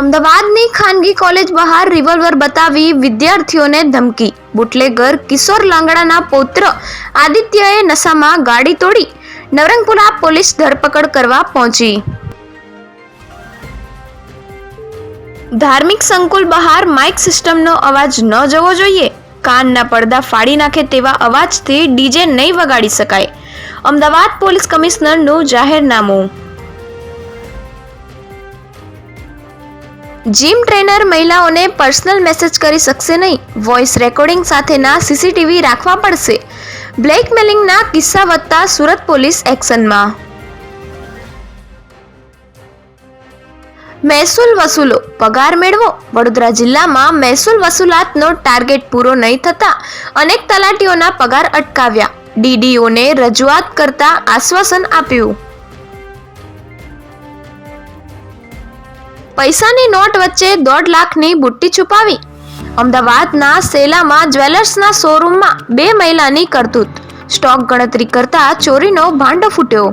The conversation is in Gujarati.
અમદાવાદની ખાનગી કોલેજ બહાર રિવોલ્વર બતાવી વિદ્યાર્થીઓને ધમકી. બુટલેગર કિશોર લાંગડાના પૌત્ર આદિત્યએ નશામાં ગાડી તોડી. નવરંગપુરા પોલીસ ધરપકડ કરવા પહોંચી. ધાર્મિક સંકુલ બહાર માઇક સિસ્ટમનો અવાજ ન જવો જોઈએ. કાનના પડદા ફાડી નાખે તેવા અવાજથી ડીજે નહીં વગાડી શકાય. અમદાવાદ પોલીસ કમિશનરનું જાહેરનામું. જીમ ટ્રેનર મહિલાઓને પર્સનલ મેસેજ કરી શકશે નહીં. વોઇસ રેકોર્ડિંગ સાથેના સીસીટીવી રાખવા પડશે. બ્લેકમેલિંગના કિસ્સા વધતા સુરત પોલીસ એક્શનમાં. મહેસૂલ વસૂલો, પગાર મેળવો. વડોદરા જિલ્લામાં મહેસૂલ વસૂલાતનો ટાર્ગેટ પૂરો નહીં થતા અનેક તલાટીઓના પગાર અટકાવ્યા. ડીડીઓને રજૂઆત કરતા આશ્વાસન આપ્યું. પૈસાની નોટ વચ્ચે 1.5 લાખની બુટ્ટી છુપાવી. અમદાવાદના સેલામાં જ્વેલર્સના શોરૂમમાં 2 મહિલાની કરતૂત. સ્ટોક ગણતરી કરતા ચોરીનો ભાંડો ફૂટ્યો.